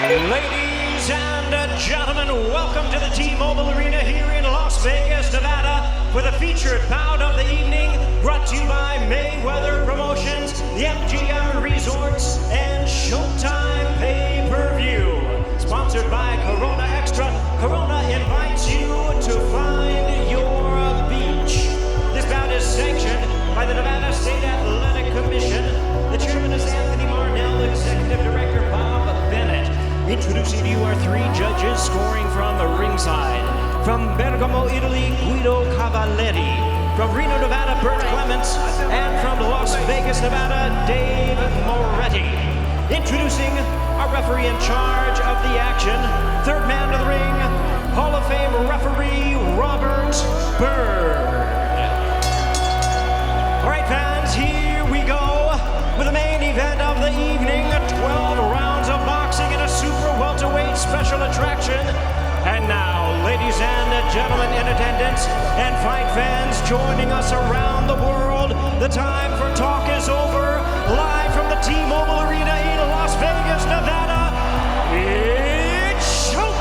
Ladies and gentlemen, welcome to the T-Mobile Arena here in Las Vegas, Nevada, for the featured bout of the evening, brought to you by Mayweather Promotions, the MGM Resorts, and Showtime Pay-Per-View. Sponsored by Corona Extra, Corona invites you to find your beach. This bout is sanctioned by the Nevada State Athletic Commission. The chairman is Anthony Marnell, executive director Bob Bennett. Introducing to you our three judges scoring from the ringside. From Bergamo, Italy, Guido Cavaletti. From Reno, Nevada, Bert Clements. And from Las Vegas, Nevada, Dave Moretti. Introducing our referee in charge of the action, third man to the ring, Hall of Fame referee Robert Byrd. All right, fans, here we go with the main event of the evening, 12 rounds of boxing in a super welterweight special attraction. And now, ladies and gentlemen in attendance and fight fans joining us around the world, the time for talk is over. Live from the T-Mobile Arena in Las Vegas, Nevada, it's showtime!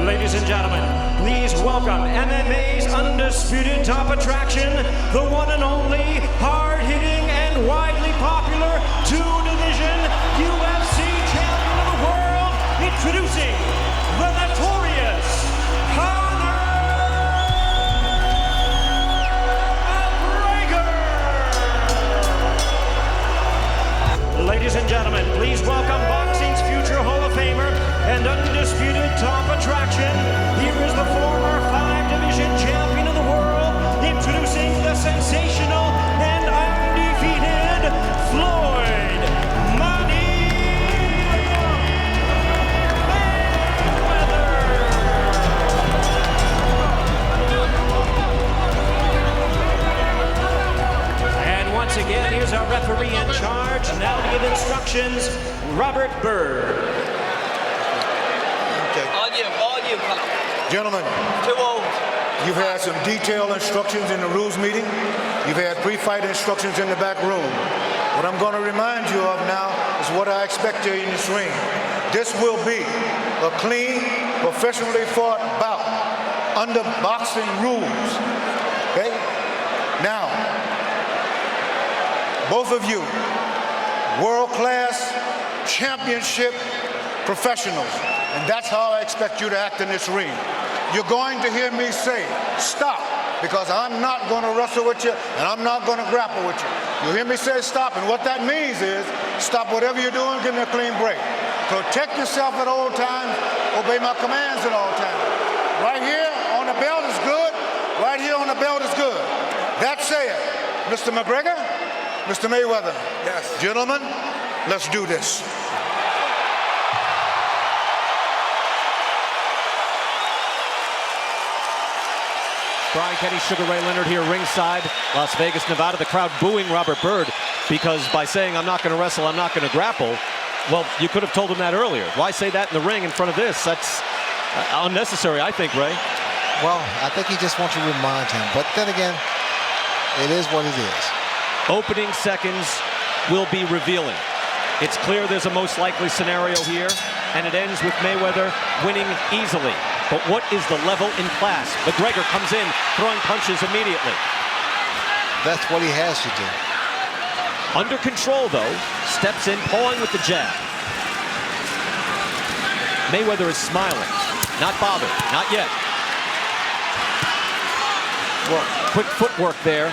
Ladies and gentlemen, please welcome MMA's undisputed top attraction, the one and only, hard-hitting and widely popular two-division UFC champion of the world, introducing the notorious Conor McGregor! Ladies and gentlemen, please welcome boxing's future Hall of Famer and undisputed top attraction. Here is the former five-division champion of the world, introducing the sensational and undefeated Floyd Mayweather. And once again, here's our referee in charge, now to give instructions, Robert Byrd. Gentlemen, you've had some detailed instructions in the rules meeting. You've had pre-fight instructions in the back room. What I'm going to remind you of now is what I expect here in this ring. This will be a clean, professionally fought bout under boxing rules. Okay? Now, both of you, world-class championship professionals. And that's how I expect you to act in this ring. You're going to hear me say, stop, because I'm not going to wrestle with you and I'm not going to grapple with you. You'll hear me say stop, and what that means is stop whatever you're doing, give me a clean break. Protect yourself at all times, obey my commands at all times. Right here on the belt is good, right here on the belt is good. That said, Mr. McGregor, Mr. Mayweather, yes, gentlemen, let's do this. Brian Kenny, Sugar Ray Leonard here ringside, Las Vegas, Nevada. The crowd booing Robert Byrd because by saying I'm not going to wrestle, I'm not going to grapple, well, you could have told him that earlier. Why say that in the ring in front of this? That's unnecessary, I think, Ray. Well, I think he just wants to remind him. But then again, it is what it is. Opening seconds will be revealing. It's clear there's a most likely scenario here, and it ends with Mayweather winning easily. But what is the level in class? McGregor comes in, throwing punches immediately. That's what he has to do. Under control, though, steps in, pawing with the jab. Mayweather is smiling, not bothered, not yet. Well, quick footwork there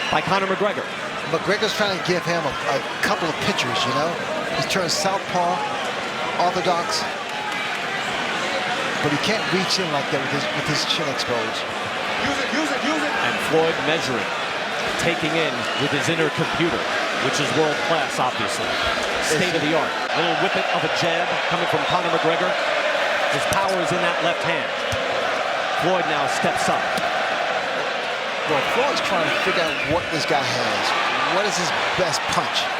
by Conor McGregor. McGregor's trying to give him a couple of pitches, you know? He turns southpaw, orthodox, but he can't reach in like that with his chin exposed. Use it. And Floyd measuring, taking in with his inner computer, which is world class, obviously. State of the art. A little whippet of a jab coming from Conor McGregor. His power is in that left hand. Floyd now steps up. Well, Floyd's trying to figure out what this guy has. What is his best punch?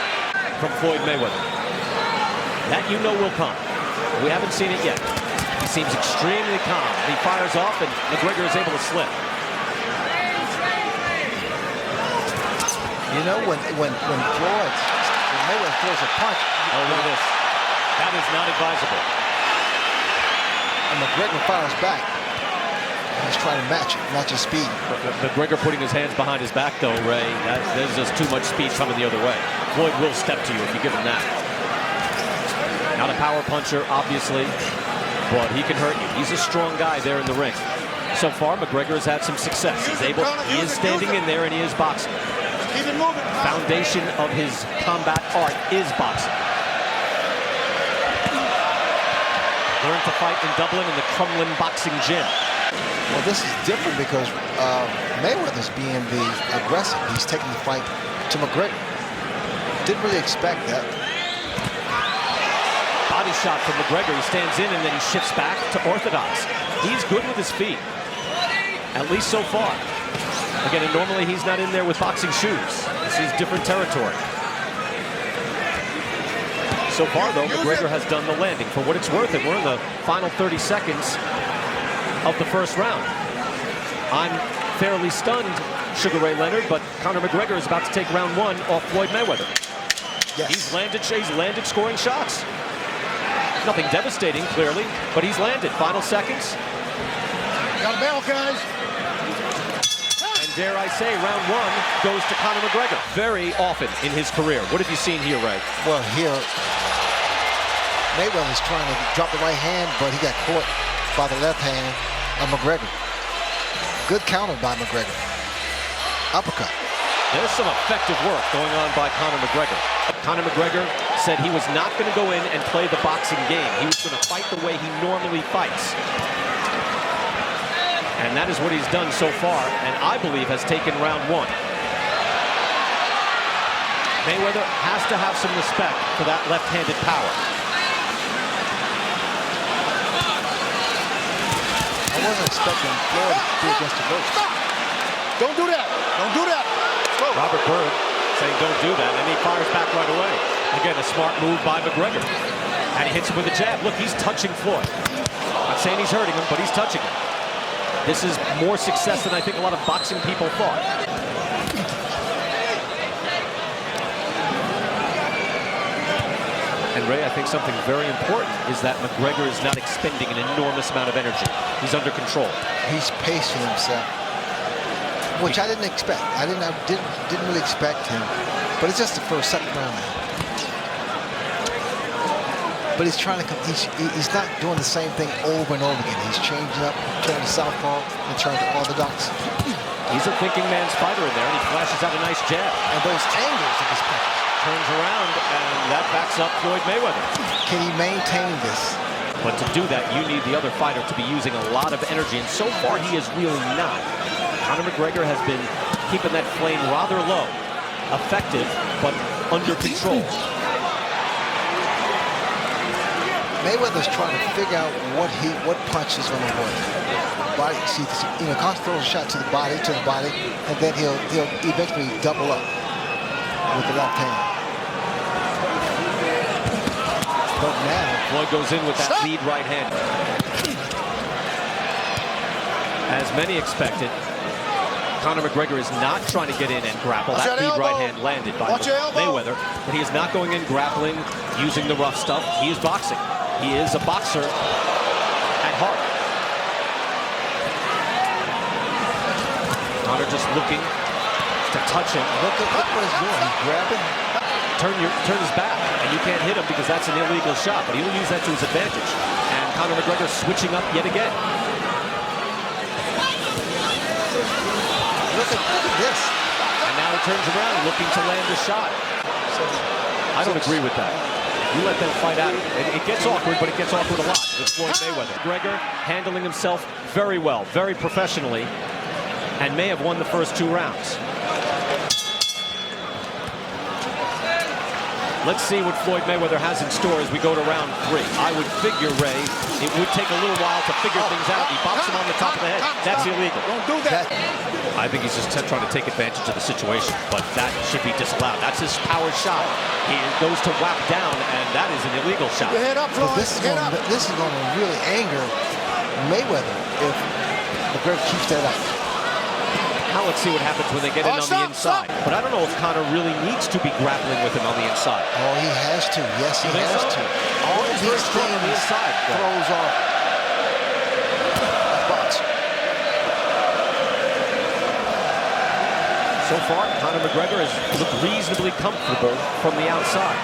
From Floyd Mayweather. That you know will come. We haven't seen it yet. He seems extremely calm. He fires off and McGregor is able to slip. You know, when Mayweather throws a punch. Oh, look at this. That is not advisable. And McGregor fires back. He's trying to match his speed. McGregor putting his hands behind his back, though, Ray. There's just too much speed coming the other way. Floyd will step to you if you give him that. Not a power puncher, obviously, but he can hurt you. He's a strong guy there in the ring. So far, McGregor has had some success. He is standing in there and he is boxing. Keep it moving. Foundation of his combat art is boxing. Learned to fight in Dublin in the Crumlin Boxing Gym. Well, this is different because Mayweather's being the aggressive. He's taking the fight to McGregor. Didn't really expect that. Body shot from McGregor. He stands in and then he shifts back to orthodox. He's good with his feet, at least so far. Again, and normally he's not in there with boxing shoes. This is different territory. So far, though, McGregor has done the landing. For what it's worth, and we're in the final 30 seconds of the first round. I'm fairly stunned, Sugar Ray Leonard, but Conor McGregor is about to take round one off Floyd Mayweather. Yes. He's landed scoring shots. Nothing devastating, clearly, but he's landed. Final seconds. Got a bell, guys. And dare I say, round one goes to Conor McGregor. Very often in his career. What have you seen here, Ray? Well, here, Mayweather's trying to drop the right hand, but he got caught by the left hand of McGregor. Good counter by McGregor. Uppercut. There's some effective work going on by Conor McGregor. Conor McGregor said he was not going to go in and play the boxing game. He was going to fight the way he normally fights. And that is what he's done so far, and I believe has taken round one. Mayweather has to have some respect for that left-handed power. I wasn't expecting Floyd to be against the ropes. Don't do that. Don't do that. Robert Byrd saying don't do that, and he fires back right away. Again, a smart move by McGregor. And he hits him with a jab. Look, he's touching Floyd. Not saying he's hurting him, but he's touching him. This is more success than I think a lot of boxing people thought. And Ray, I think something very important is that McGregor is not expending an enormous amount of energy. He's under control. He's pacing himself, which I didn't expect. I didn't really expect him. But it's just the second round now. But he's trying to come. He's not doing the same thing over and over again. He's changing up, turning to southpaw and turning to orthodox. He's a thinking man's fighter in there, and he flashes out a nice jab. And those angles of his punches. Turns around, and that backs up Floyd Mayweather. Can he maintain this? But to do that, you need the other fighter to be using a lot of energy, and so far he is really not. Conor McGregor has been keeping that flame rather low. Effective, but under control. Mayweather's trying to figure out what punch is going to work. Body, see, constantly throws a shot to the body, and then he'll eventually double up with the left hand. But now Floyd goes in with that lead right hand. As many expected, Conor McGregor is not trying to get in and grapple. That lead right hand landed by Mayweather, but he is not going in grappling, using the rough stuff. He is boxing. He is a boxer at heart. Conor just looking to touch him. Look what he's doing. He's grabbing. Turn his back, and you can't hit him because that's an illegal shot, but he will use that to his advantage. And Conor McGregor switching up yet again. Look at this. And now he turns around looking to land a shot. I don't agree with that. You let them fight out. It gets awkward, but it gets awkward a lot with Floyd Mayweather. McGregor handling himself very well, very professionally, and may have won the first two rounds. Let's see what Floyd Mayweather has in store as we go to round three. I would figure, Ray, it would take a little while to figure things out. He bops him on the top of the head. That's illegal. Don't do that. I think he's just trying to take advantage of the situation, but that should be disallowed. That's his power shot. He goes to whack down, and that is an illegal shot. Your head up, Floyd. This is going to really anger Mayweather if McGregor keeps that up. How Now let's see what happens when they get in on the inside. But I don't know if Conor really needs to be grappling with him on the inside. Oh, he has to. Yes, he has to. All of these strong on the things inside. throws off spots. So far, Conor McGregor has looked reasonably comfortable from the outside.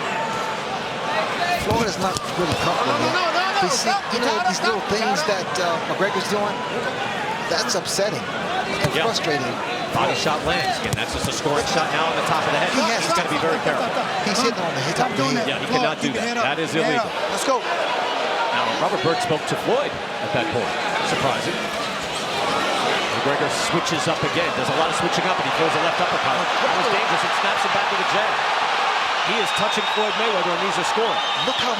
Floyd is not really comfortable yet. You know, these little things that McGregor's doing, that's upsetting and frustrating. Body shot lands. Again, that's just a scoring shot now on the top of the head. He's got to be very careful. He's hitting on the top of the head. Yeah, he cannot do that. That is illegal. Let's go. Now, Robert Byrd spoke to Floyd at that point. Surprising. McGregor switches up again. Does a lot of switching up, and he throws a left uppercut. That was dangerous. It snaps him back with a jab. He is touching Floyd Mayweather, and these are scoring. Look how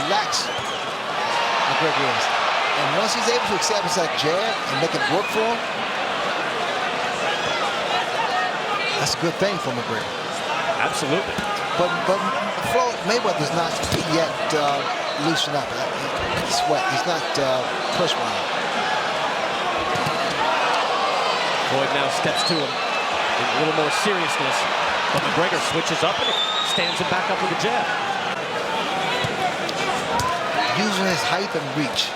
relaxed McGregor is. And once he's able to establish that jab and make it work for him, that's a good thing for McGregor. Absolutely. But Floyd Mayweather's not yet loosened up. He's sweat. He's not perspiring. Floyd now steps to him with a little more seriousness. But McGregor switches up and stands him back up with a jab. Using his height and reach.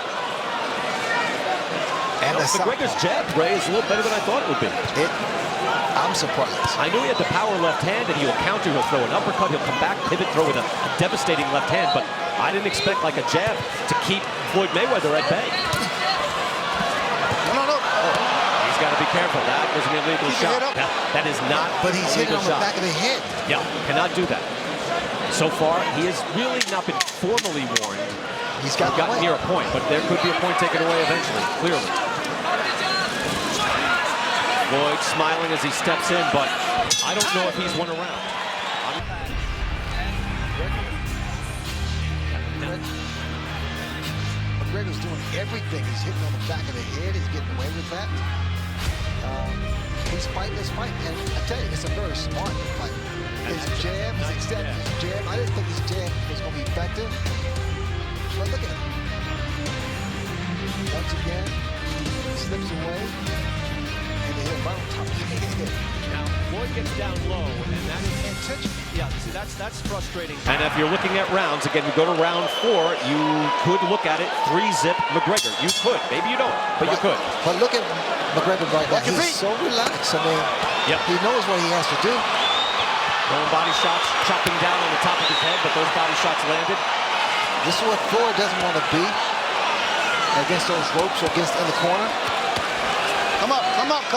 And McGregor's jab, Ray, is a little better than I thought it would be. I'm surprised. I knew he had the power left hand, and he'll counter, he'll throw an uppercut, he'll come back, pivot, throw with a devastating left hand, but I didn't expect like a jab to keep Floyd Mayweather at bay. No. He's got to be careful. That was an illegal shot. That is not But he's hitting on the back of the head. Yeah, cannot do that. So far, he has really not been formally warned. He's gotten near a point, but there could be a point taken away eventually, clearly. Floyd smiling as he steps in, but I don't know if he's won a round. McGregor's doing everything. He's hitting on the back of the head. He's getting away with that. He's fighting this fight, and I tell you, it's a very smart fight. His jab, his extended jab. I didn't think his jab was going to be effective. But look at him. Once again, he slips away, and they hit him right on top of the head. Now, Floyd gets down low, and that is intentional. Yeah, see, that's frustrating. And if you're looking at rounds, again, we go to round 4, you could look at it 3-zip McGregor. You could. Maybe you don't, but you could. But look at McGregor right now. He's so relaxed. I mean, he knows what he has to do. Throwing body shots, chopping down on the top of his head, but those body shots landed. This is what Floyd doesn't want to be against those ropes or against in the corner. Come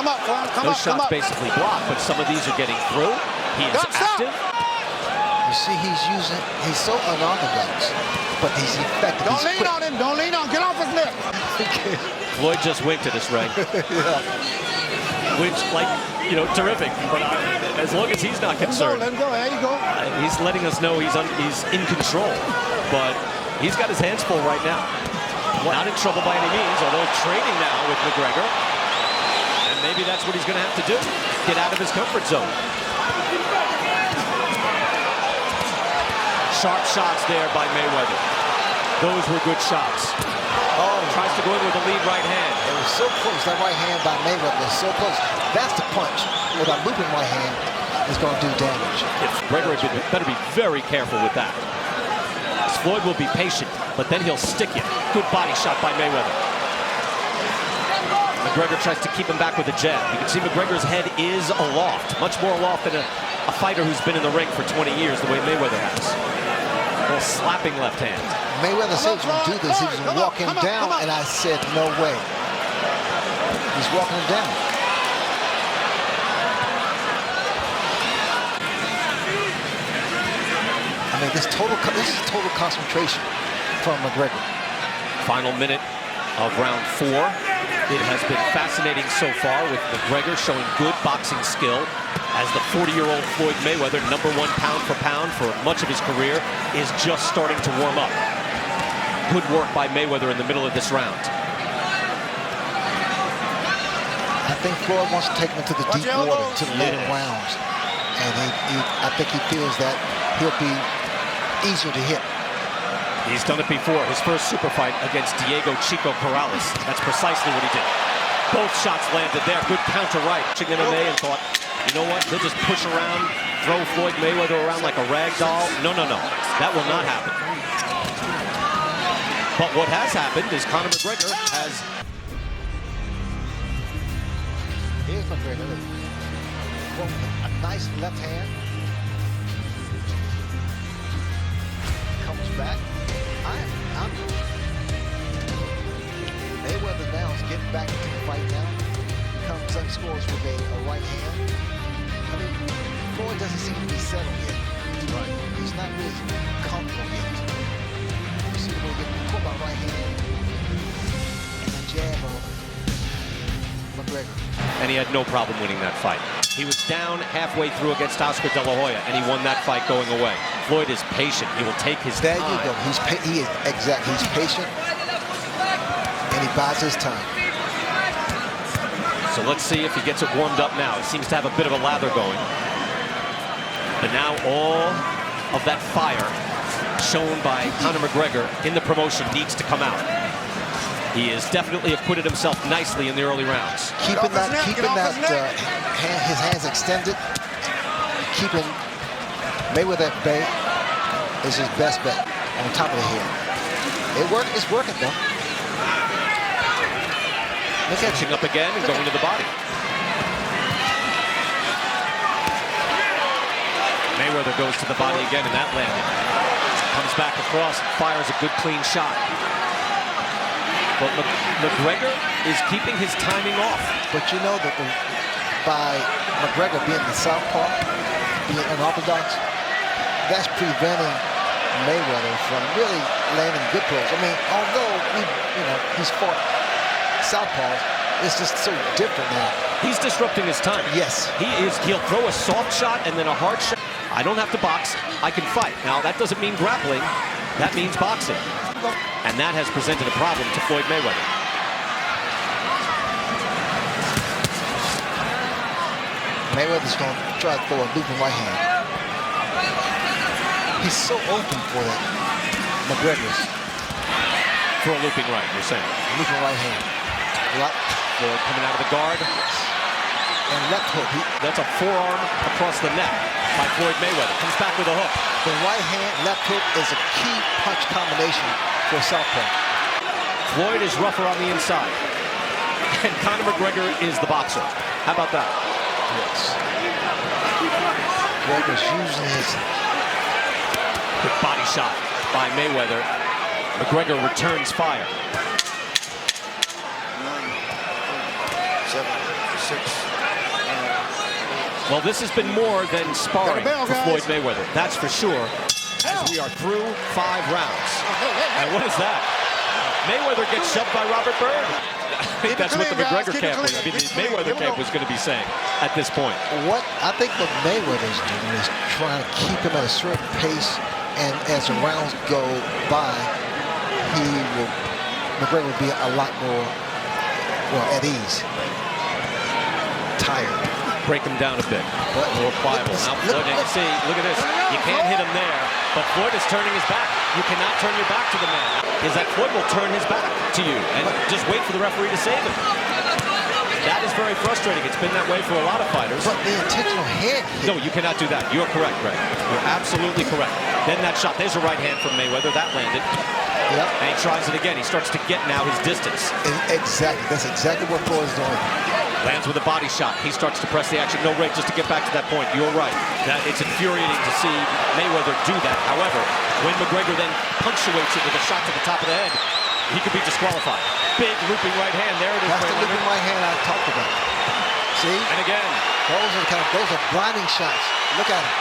up, Floyd. Those shots basically blocked, but some of these are getting through. He is active. You see, he's so unorthodox, but he's effective. Don't lean on him. Don't lean on. Get off his lip. Floyd just winked at us, Ray. Which, terrific. But as long as he's not concerned. Let him go. There you go. He's letting us know he's in control. But he's got his hands full right now. Not in trouble by any means, although training now with McGregor. And maybe that's what he's going to have to do. Get out of his comfort zone. Sharp shots there by Mayweather. Those were good shots. Oh, tries to go in with a lead right hand. It was so close. That right hand by Mayweather was so close. That's the punch. With a looping right hand is going to do damage. Gregory better be very careful with that. Floyd will be patient, but then he'll stick you. Good body shot by Mayweather. McGregor tries to keep him back with a jab. You can see McGregor's head is aloft, much more aloft than a fighter who's been in the ring for 20 years, the way Mayweather has. A little slapping left hand. Mayweather said he was going to do this. He was going to walk him down, and I said, no way. He's walking him down. I mean, this is total concentration from McGregor. Final minute of round 4. It has been fascinating so far with McGregor showing good boxing skill as the 40-year-old Floyd Mayweather, #1 pound for pound for much of his career, is just starting to warm up. Good work by Mayweather in the middle of this round. I think Floyd wants to take him into the deep water, to the later rounds. And I think he feels that he'll be easier to hit. He's done it before. His first super fight against Diego Chico Corrales. That's precisely what he did. Both shots landed there. Good counter right. MMA and thought, you know what? They'll just push around, throw Floyd Mayweather around like a rag doll. No, no, no. That will not happen. But what has happened is Conor McGregor has... Here's McGregor. A nice left hand. Comes back. Mayweather now is getting back into the fight now. Comes and scores with a right hand. I mean, Floyd doesn't seem to be settled yet. Right. He's not really comfortable yet. You see the way he gets caught by right hand and a jab on McGregor. And he had no problem winning that fight. He was down halfway through against Oscar De La Hoya, and he won that fight going away. Floyd is patient. He will take his time. There you go. He's patient, and he buys his time. So let's see if he gets it warmed up now. It seems to have a bit of a lather going. But now all of that fire shown by Conor McGregor in the promotion needs to come out. He has definitely acquitted himself nicely in the early rounds. Keeping his hands extended, keeping Mayweather at bay is his best bet on top of the head. It's working though. Look at catching up again and going to the body. Mayweather goes to the body again, and that landed. Comes back across, fires a good clean shot. But McGregor is keeping his timing off. But you know that by McGregor being the southpaw, being unorthodox, that's preventing Mayweather from really landing good blows. I mean, although he's fought southpaws, it's just so different now. He's disrupting his time. Yes. He'll throw a soft shot and then a hard shot. I don't have to box, I can fight. Now, that doesn't mean grappling, that means boxing. And that has presented a problem to Floyd Mayweather. Mayweather's going to try to throw a looping right hand. He's so open for that, McGregor's. For a looping right, you're saying? Looping right hand. Floyd coming out of the guard. And left hook. That's a forearm across the neck by Floyd Mayweather. Comes back with a hook. The right hand, left hook is a key punch combination for southpaw. Floyd is rougher on the inside. And Conor McGregor is the boxer. How about that? Yes. McGregor's using his... Good body shot by Mayweather. McGregor returns fire. 9, 7, 6. Well, this has been more than sparring for Floyd Mayweather. That's for sure. As we are through 5 rounds. And what is that? Mayweather gets shoved by Robert Byrd. I think that's what the McGregor camp was. I mean, the Mayweather camp was going to be saying at this point. What I think what Mayweather's doing is trying to keep him at a certain pace, and as the rounds go by, McGregor will be a lot more, at ease. Tired. Break him down a bit. More pliable. Now Floyd, and you see, look at this. You can't hit him there, but Floyd is turning his back. You cannot turn your back to the man. Is that Floyd will turn his back to you and just wait for the referee to save him. That is very frustrating. It's been that way for a lot of fighters. But the intentional head hit. No, you cannot do that. You're correct, Greg. You're absolutely correct. Then that shot. There's a right hand from Mayweather. That landed. Yep. And he tries it again. He starts to get now his distance. Exactly. That's exactly what Floyd's doing. Lands with a body shot. He starts to press the action. No, Ray, just to get back to that point, you're right. It's infuriating to see Mayweather do that. However, when McGregor then punctuates it with a shot to the top of the head, he could be disqualified. Big looping right hand. There it is. That's the looping right hand I talked about. See? And again. Those are blinding shots. Look at him.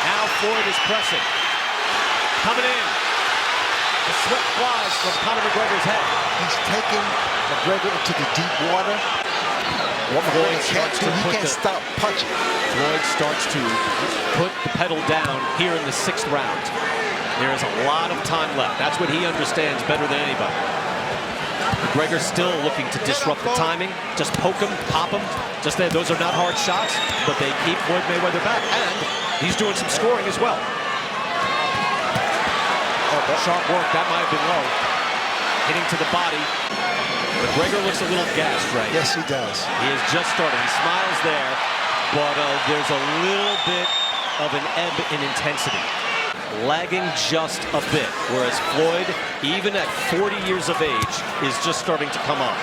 Now Floyd is pressing. Coming in. The sweat flies from Conor McGregor's head. He's taking McGregor into the deep water. What McGregor can't do, he can't stop punching. Floyd starts to put the pedal down here in the 6th round. There is a lot of time left. That's what he understands better than anybody. McGregor still looking to disrupt the timing. Just poke him, pop him. Just there. Those are not hard shots, but they keep Floyd Mayweather back. And he's doing some scoring as well. Sharp work. That might have been low. Hitting to the body. McGregor looks a little gassed right now. Yes, he does. He is just starting. He smiles there, but there's a little bit of an ebb in intensity. Lagging just a bit, whereas Floyd, even at 40 years of age, is just starting to come on.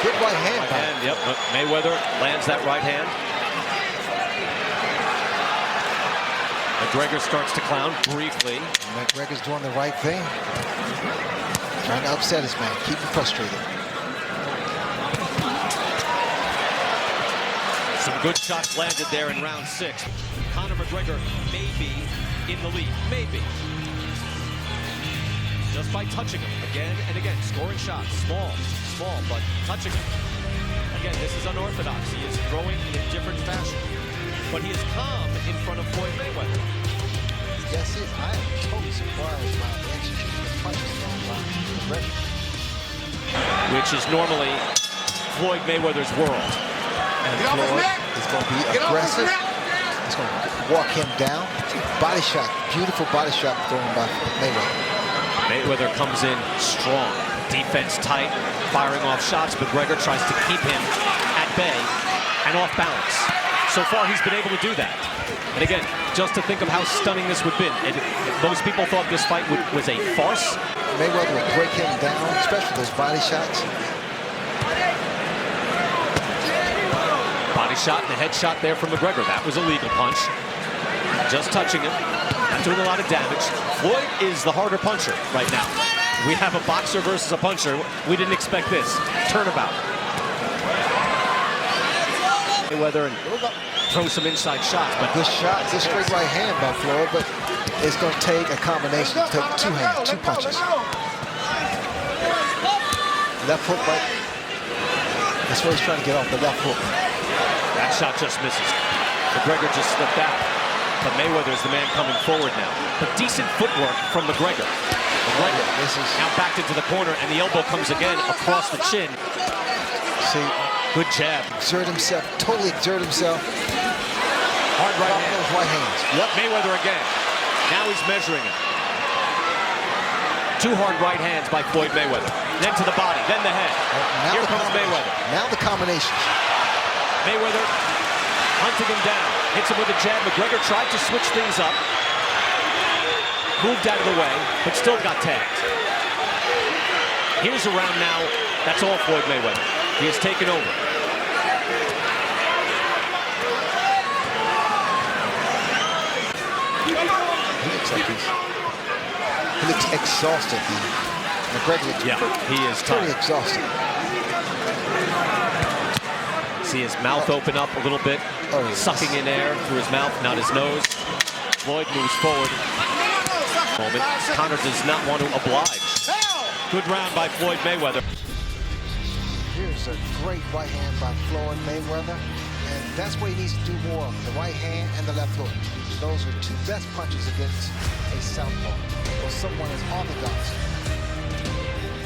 Good right hand. Right hand, yep. Mayweather lands that right hand. McGregor starts to clown briefly. McGregor's doing the right thing. Trying to upset his man, keep him frustrated. Some good shots landed there in round 6. Conor McGregor may be in the lead, maybe. Just by touching him again and again, scoring shots, small, but touching him. Again, this is unorthodox. He is throwing in a different fashion, but he is calm in front of Floyd Mayweather. Yes, I am totally surprised by the execution of punches thrown by McGregor. Which is normally Floyd Mayweather's world. And Floyd is going to be aggressive. He's going to walk him down. Body shot, beautiful body shot thrown by Mayweather. Mayweather comes in strong, defense tight, firing off shots. McGregor tries to keep him at bay and off balance. So far, he's been able to do that. And again, just to think of how stunning this would have been. And most people thought this fight was a farce. Mayweather will break him down, especially those body shots. Body shot and a head shot there from McGregor. That was a legal punch. Just touching him. Not doing a lot of damage. Floyd is the harder puncher right now. We have a boxer versus a puncher. We didn't expect this. Turnabout. Mayweather and throw some inside shots. But good shot, good straight right hand by Floyd, but it's going to take a combination. Take two hands, two punches. Left hook right. That's what he's trying to get off, the left hook. That shot just misses. McGregor just slipped out. But Mayweather is the man coming forward now. But decent footwork from McGregor. McGregor now backed into the corner, and the elbow comes again across the chin. See, good jab. Exert himself, totally exert himself. Hard right hand. Those right hands. Yep. Mayweather again. Now he's measuring him. Two hard right hands by Floyd Mayweather. Then to the body, then the head. Here comes Mayweather. Now the combinations. Mayweather hunting him down. Hits him with a jab. McGregor tried to switch things up. Moved out of the way, but still got tagged. Here's a round now. That's all Floyd Mayweather. He has taken over. He looks exhausted. McGregor looks he is pretty exhausted. See his mouth open up a little bit, sucking in air through his mouth, not his nose. Floyd moves forward. Moment. Conor does not want to oblige. Good round by Floyd Mayweather. Here's a great right hand by Floyd Mayweather, and that's what he needs to do more of, the right hand and the left hook. Those are two best punches against a southpaw or someone as orthodox.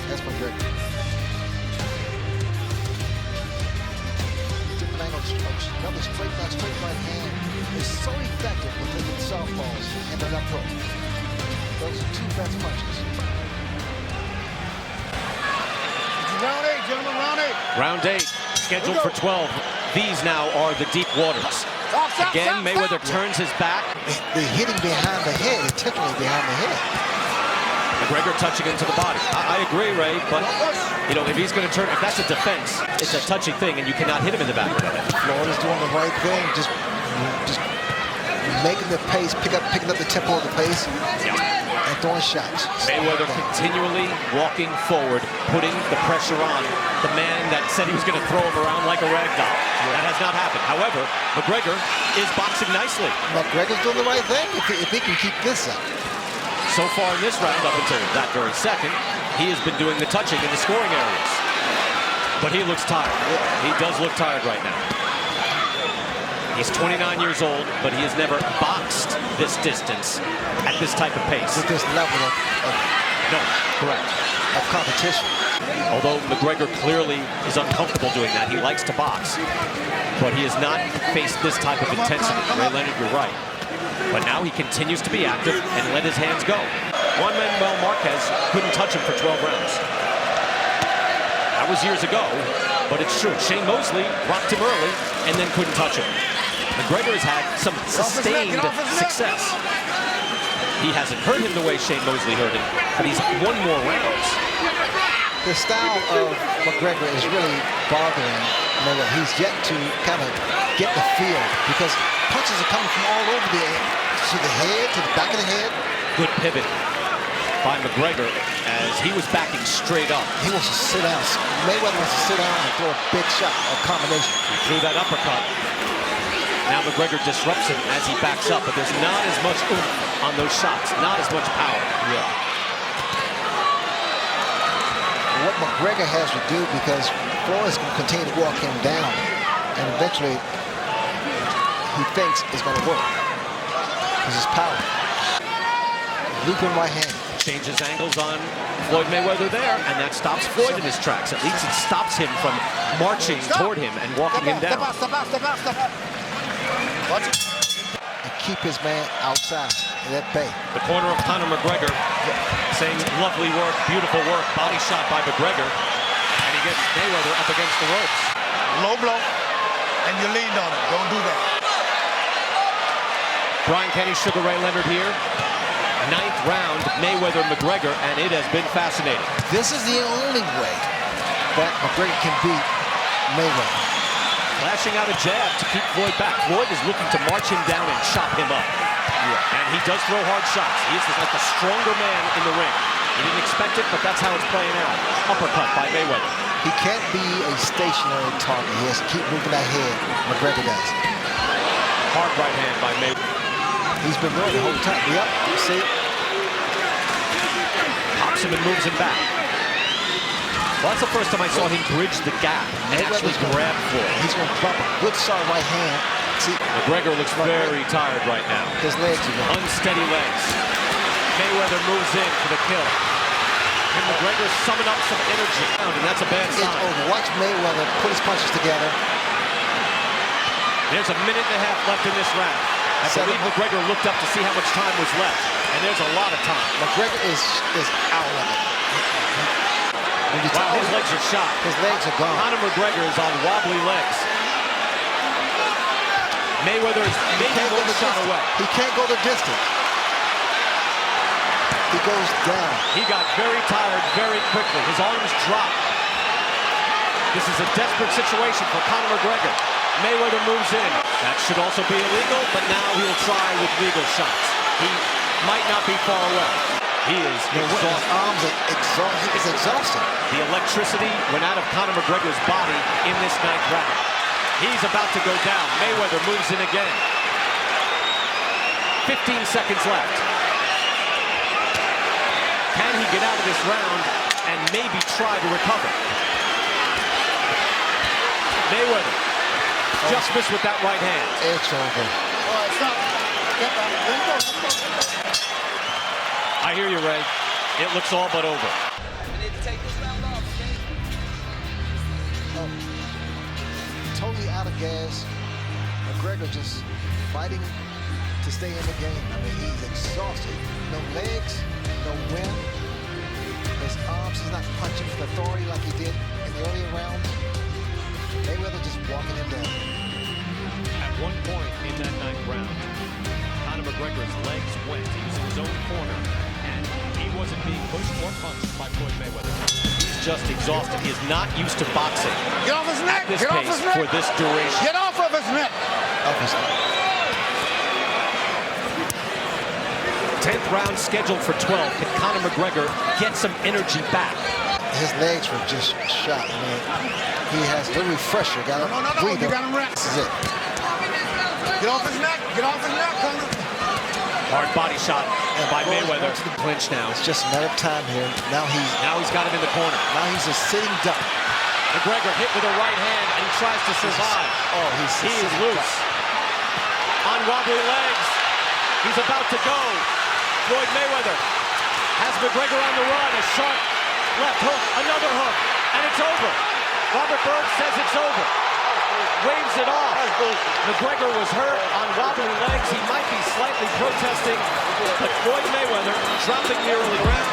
That's McGregor. Different angle, another straight right hand is so effective with the southpaws and the left hook. Those are two best punches. Round 8, gentlemen, round 8. Round 8, scheduled for 12. These now are the deep waters. Again, Mayweather turns his back. They're hitting behind the head, intentionally behind the head. McGregor touching into the body. I agree, Ray, but you know, if he's going to turn, if that's a defense, it's a touchy thing, and you cannot hit him in the back of the head. Floyd is doing the right thing, just making the pace, picking up the tempo of the pace, and throwing shots. Mayweather continually walking forward, putting the pressure on the man that said he was going to throw him around like a rag doll. That has not happened. However, McGregor is boxing nicely. McGregor's doing the right thing if he can keep this up. So far in this round, up until that very second, he has been doing the touching in the scoring areas. But he looks tired. He does look tired right now. He's 29 years old, but he has never boxed this distance at this type of pace. With this level of No, correct. of competition. Although McGregor clearly is uncomfortable doing that. He likes to box, but he has not faced this type of intensity. Ray Leonard, you're right. But now he continues to be active and let his hands go. Juan Manuel Marquez couldn't touch him for 12 rounds. That was years ago, but it's true. Shane Mosley rocked him early and then couldn't touch him. McGregor has had some sustained success. He hasn't hurt him the way Shane Mosley hurt him, but he's won more rounds. The style of McGregor is really bothering Mayweather. He's yet to kind of get the feel because punches are coming from all over to the head, to the back of the head. Good pivot by McGregor as he was backing straight up. He wants to sit down. Mayweather wants to sit down and throw a big shot, a combination. He threw that uppercut. Now McGregor disrupts him as he backs up, but there's not as much oomph on those shots, not as much power. Yeah. What McGregor has to do, because Floyd's going to continue to walk him down, and eventually he thinks it's going to work. Because his power. Looping right hand. Changes angles on Floyd Mayweather there, and that stops Floyd in his tracks. At least it stops him from marching toward him and walking him down. And keep his man outside in that bay. The corner of Conor McGregor saying lovely work, beautiful work, body shot by McGregor, and he gets Mayweather up against the ropes. Low blow, and you leaned on it. Don't do that. Brian Kenny, Sugar Ray Leonard here. 9th round, Mayweather-McGregor, and it has been fascinating. This is the only way that McGregor can beat Mayweather. Flashing out a jab to keep Floyd back. Floyd is looking to march him down and chop him up. Yeah. And he does throw hard shots. He is like the stronger man in the ring. He didn't expect it, but that's how it's playing out. Uppercut by Mayweather. He can't be a stationary target. He has to keep moving that head. McGregor does. Hard right hand by Mayweather. He's been doing it the whole time. Yep, you see. Pops him and moves him back. Well, that's the first time I saw him bridge the gap and actually grab Floyd. He's going to drop a good solid right hand. See, McGregor looks very tired right now. His legs are going. Unsteady legs. Mayweather moves in for the kill. And McGregor summing up some energy. And that's a bad sign. It's over. Watch Mayweather put his punches together. There's a minute and a half left in this round. I believe McGregor looked up to see how much time was left. And there's a lot of time. McGregor is out of it. Wow, his legs are shot. His legs are gone. Conor McGregor is on wobbly legs. Mayweather is maybe one shot away. He can't go the distance. He goes down. He got very tired very quickly. His arms dropped. This is a desperate situation for Conor McGregor. Mayweather moves in. That should also be illegal, but now he'll try with legal shots. He might not be far away. He is exhausted. His arms are exhausted. He's exhausted. The electricity went out of Conor McGregor's body in this 9th round. He's about to go down. Mayweather moves in again. 15 seconds left. Can he get out of this round and maybe try to recover? Mayweather just missed with that right hand. It's over. All right, stop. Get back. Let him go. I hear you, Ray. It looks all but over. We need to take this round off, okay? Totally out of gas. McGregor just fighting to stay in the game. I mean, he's exhausted. No legs, no wind. His arms, he's not punching with authority like he did in the earlier rounds. Mayweather just walking him down. At one point in that 9th round, Conor McGregor's legs went. He was in his own corner, and he wasn't being pushed or punched by Floyd Mayweather. He's just exhausted. He is not used to boxing. Get off his neck! This Get off pace his neck! for this duration. Get off of his neck! Off his neck. 10th round scheduled for 12. Can Conor McGregor get some energy back? His legs were just shot. I mean, he has a little refresher. Got him breathing. You got him wrapped. This is it. Get off his neck! Get off his neck, Conor! Hard body shot by Mayweather. To the clinch now. It's just a matter of time here. Now he's got him in the corner. Now he's a sitting duck. McGregor hit with a right hand, and he tries to survive. He is loose. On wobbly legs. He's about to go. Floyd Mayweather Has McGregor on the run. A sharp left hook. Another hook. And it's over. Robert Byrd says it's over. Waves it off. McGregor was hurt on wobbly legs. He might be slightly protesting. But Floyd Mayweather dropping near the ground.